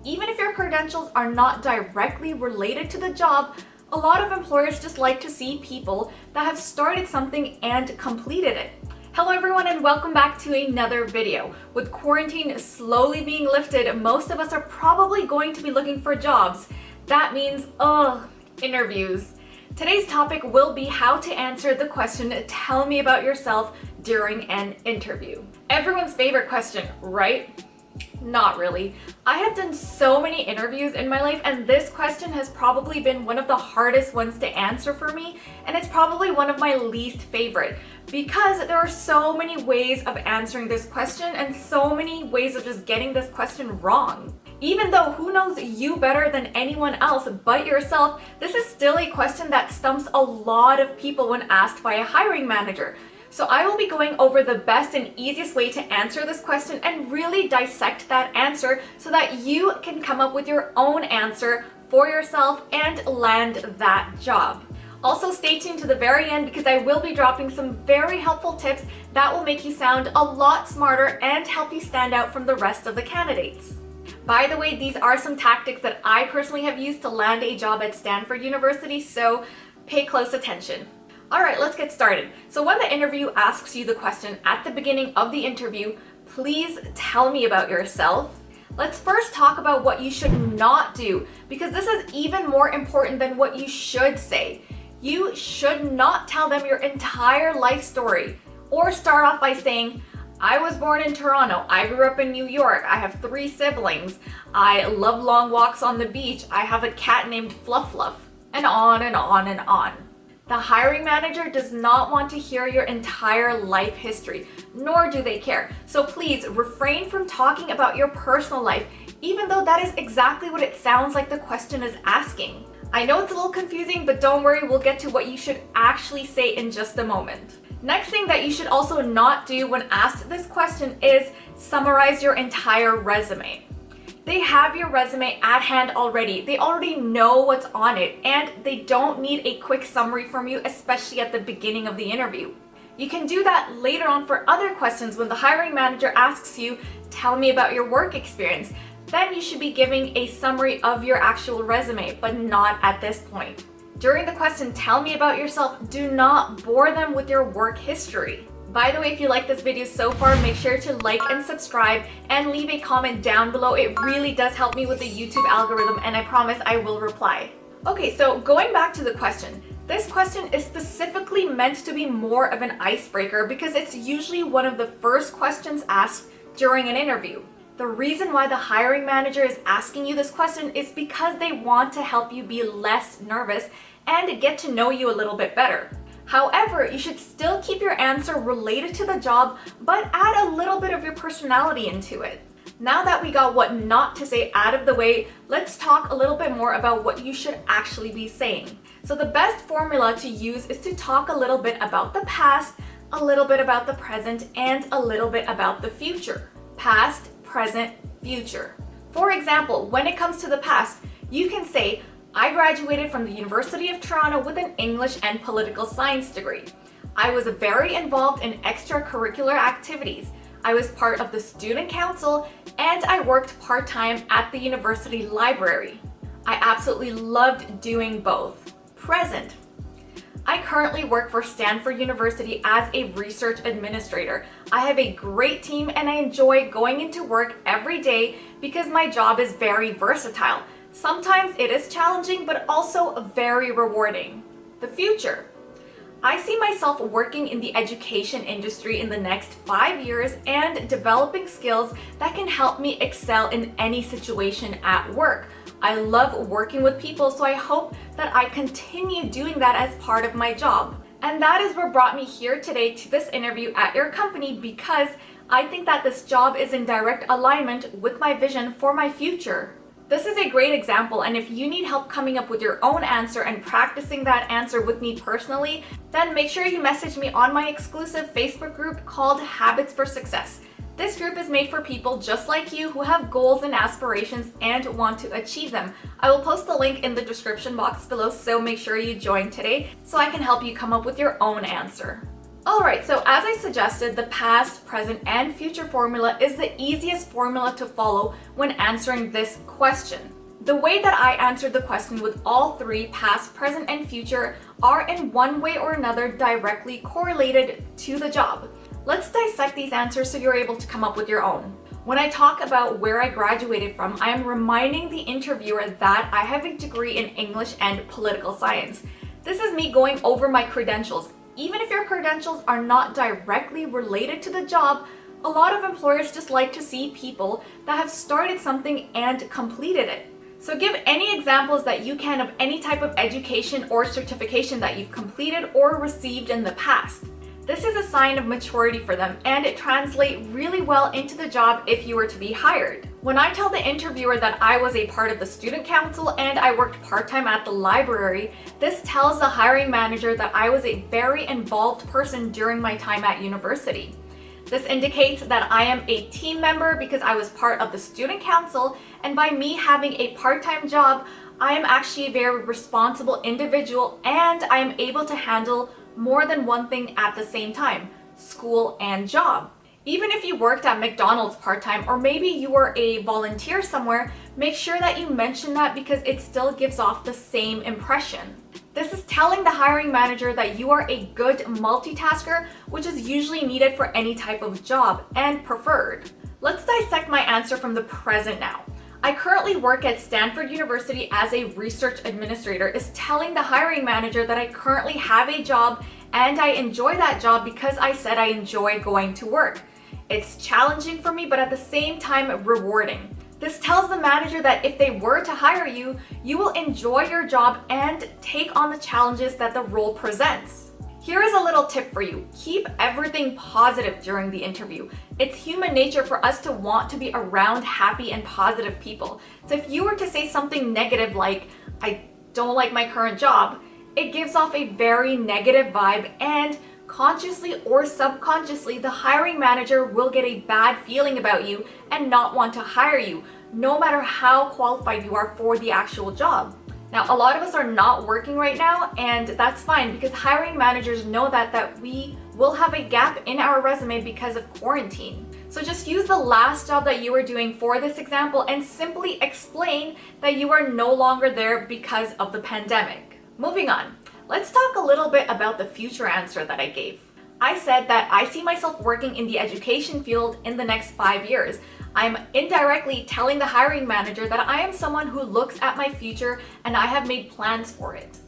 Even if your credentials are not directly related to the job, a lot of employers just like to see people that have started something and completed it. Hello everyone and welcome back to another video. With quarantine slowly being lifted, most of us are probably going to be looking for jobs. That means, interviews. Today's topic will be how to answer the question, tell me about yourself during an interview. Everyone's favorite question, right? Not really. I have done so many interviews in my life and this question has probably been one of the hardest ones to answer for me, and it's probably one of my least favorite because there are so many ways of answering this question and so many ways of just getting this question wrong. Even though who knows you better than anyone else but yourself, this is still a question that stumps a lot of people when asked by a hiring manager. So I will be going over the best and easiest way to answer this question and really dissect that answer so that you can come up with your own answer for yourself and land that job. Also stay tuned to the very end because I will be dropping some very helpful tips that will make you sound a lot smarter and help you stand out from the rest of the candidates. By the way, these are some tactics that I personally have used to land a job at Stanford University, so pay close attention. Alright, let's get started. So when the interview asks you the question at the beginning of the interview, please tell me about yourself. Let's first talk about what you should not do, because this is even more important than what you should say. You should not tell them your entire life story, or start off by saying, I was born in Toronto, I grew up in New York, I have 3 siblings, I love long walks on the beach, I have a cat named Fluff Fluff, and on and on and on. The hiring manager does not want to hear your entire life history, nor do they care. So please refrain from talking about your personal life, even though that is exactly what it sounds like the question is asking. I know it's a little confusing, but don't worry, we'll get to what you should actually say in just a moment. Next thing that you should also not do when asked this question is summarize your entire resume. They have your resume at hand already. They already know what's on it, and they don't need a quick summary from you, especially at the beginning of the interview. You can do that later on for other questions when the hiring manager asks you, tell me about your work experience. Then you should be giving a summary of your actual resume, but not at this point. During the question, tell me about yourself, do not bore them with your work history. By the way, if you like this video so far, make sure to like and subscribe and leave a comment down below. It really does help me with the YouTube algorithm and I promise I will reply. Okay, so going back to the question. This question is specifically meant to be more of an icebreaker because it's usually one of the first questions asked during an interview. The reason why the hiring manager is asking you this question is because they want to help you be less nervous and get to know you a little bit better. However, you should still keep your answer related to the job, but add a little bit of your personality into it. Now that we got what not to say out of the way, let's talk a little bit more about what you should actually be saying. So the best formula to use is to talk a little bit about the past, a little bit about the present, and a little bit about the future. Past, present, future. For example, when it comes to the past, you can say, I graduated from the University of Toronto with an English and political science degree. I was very involved in extracurricular activities. I was part of the student council and I worked part-time at the university library. I absolutely loved doing both. Present. I currently work for Stanford University as a research administrator. I have a great team and I enjoy going into work every day because my job is very versatile. Sometimes it is challenging, but also very rewarding. The future. I see myself working in the education industry in the next 5 years and developing skills that can help me excel in any situation at work. I love working with people, so I hope that I continue doing that as part of my job. And that is what brought me here today to this interview at your company because I think that this job is in direct alignment with my vision for my future. This is a great example, and if you need help coming up with your own answer and practicing that answer with me personally, then make sure you message me on my exclusive Facebook group called Habits for Success. This group is made for people just like you who have goals and aspirations and want to achieve them. I will post the link in the description box below, so make sure you join today so I can help you come up with your own answer. Alright, so as I suggested, the past, present, and future formula is the easiest formula to follow when answering this question. The way that I answered the question with all three, past, present, and future, are in one way or another directly correlated to the job. Let's dissect these answers so you're able to come up with your own. When I talk about where I graduated from, I am reminding the interviewer that I have a degree in English and political science. This is me going over my credentials. Even if your credentials are not directly related to the job, a lot of employers just like to see people that have started something and completed it. So give any examples that you can of any type of education or certification that you've completed or received in the past. This is a sign of maturity for them, and it translates really well into the job if you were to be hired. When I tell the interviewer that I was a part of the student council and I worked part-time at the library, this tells the hiring manager that I was a very involved person during my time at university. This indicates that I am a team member because I was part of the student council, and by me having a part-time job, I am actually a very responsible individual and I am able to handle more than one thing at the same time, school and job. Even if you worked at McDonald's part-time, or maybe you were a volunteer somewhere, make sure that you mention that because it still gives off the same impression. This is telling the hiring manager that you are a good multitasker, which is usually needed for any type of job and preferred. Let's dissect my answer from the present now. I currently work at Stanford University as a research administrator is telling the hiring manager that I currently have a job and I enjoy that job because I said I enjoy going to work. It's challenging for me, but at the same time rewarding. This tells the manager that if they were to hire you, you will enjoy your job and take on the challenges that the role presents. Here is a little tip for you. Keep everything positive during the interview. It's human nature for us to want to be around happy and positive people. So if you were to say something negative like, I don't like my current job, it gives off a very negative vibe, and consciously or subconsciously, the hiring manager will get a bad feeling about you and not want to hire you, no matter how qualified you are for the actual job. Now, a lot of us are not working right now, and that's fine because hiring managers know that we will have a gap in our resume because of quarantine. So just use the last job that you were doing for this example and simply explain that you are no longer there because of the pandemic. Moving on, let's talk a little bit about the future answer that I gave. I said that I see myself working in the education field in the next 5 years. I'm indirectly telling the hiring manager that I am someone who looks at my future and I have made plans for it.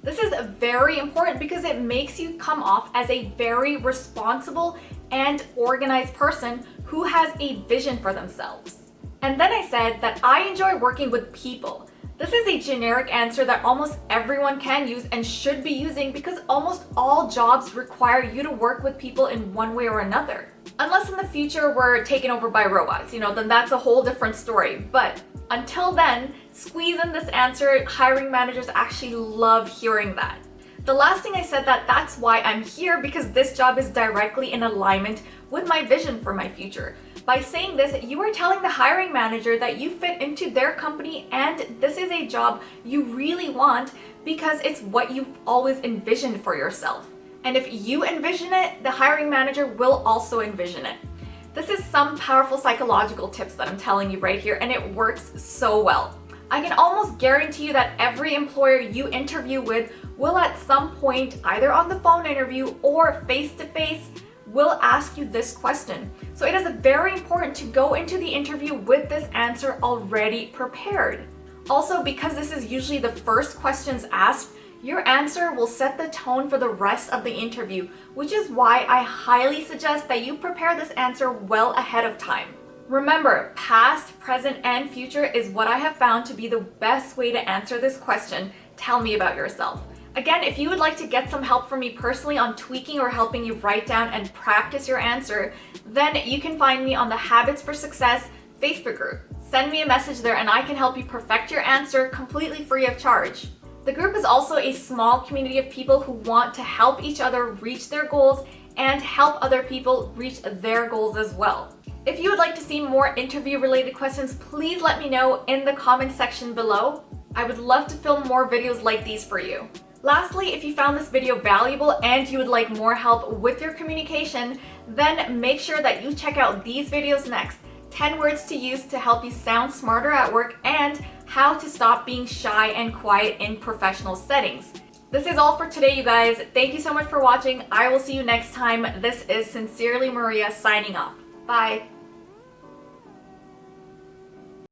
This is very important because it makes you come off as a very responsible and organized person who has a vision for themselves. And then I said that I enjoy working with people. This is a generic answer that almost everyone can use and should be using because almost all jobs require you to work with people in one way or another. Unless in the future we're taken over by robots, then that's a whole different story. But until then, squeeze in this answer. Hiring managers actually love hearing that. The last thing I said that's why I'm here, because this job is directly in alignment with my vision for my future. By saying this, you are telling the hiring manager that you fit into their company and this is a job you really want because it's what you've always envisioned for yourself. And if you envision it, the hiring manager will also envision it. This is some powerful psychological tips that I'm telling you right here, and it works so well. I can almost guarantee you that every employer you interview with will at some point, either on the phone interview or face-to-face, will ask you this question. So it is very important to go into the interview with this answer already prepared. Also, because this is usually the first questions asked, your answer will set the tone for the rest of the interview, which is why I highly suggest that you prepare this answer well ahead of time. Remember, past, present, and future is what I have found to be the best way to answer this question. Tell me about yourself. Again, if you would like to get some help from me personally on tweaking or helping you write down and practice your answer, then you can find me on the Habits for Success Facebook group. Send me a message there and I can help you perfect your answer completely free of charge. The group is also a small community of people who want to help each other reach their goals and help other people reach their goals as well. If you would like to see more interview-related questions, please let me know in the comment section below. I would love to film more videos like these for you. Lastly, if you found this video valuable and you would like more help with your communication, then make sure that you check out these videos next. 10 words to use to help you sound smarter at work and how to stop being shy and quiet in professional settings. This is all for today, you guys. Thank you so much for watching. I will see you next time. This is Sincerely Maria signing off. Bye.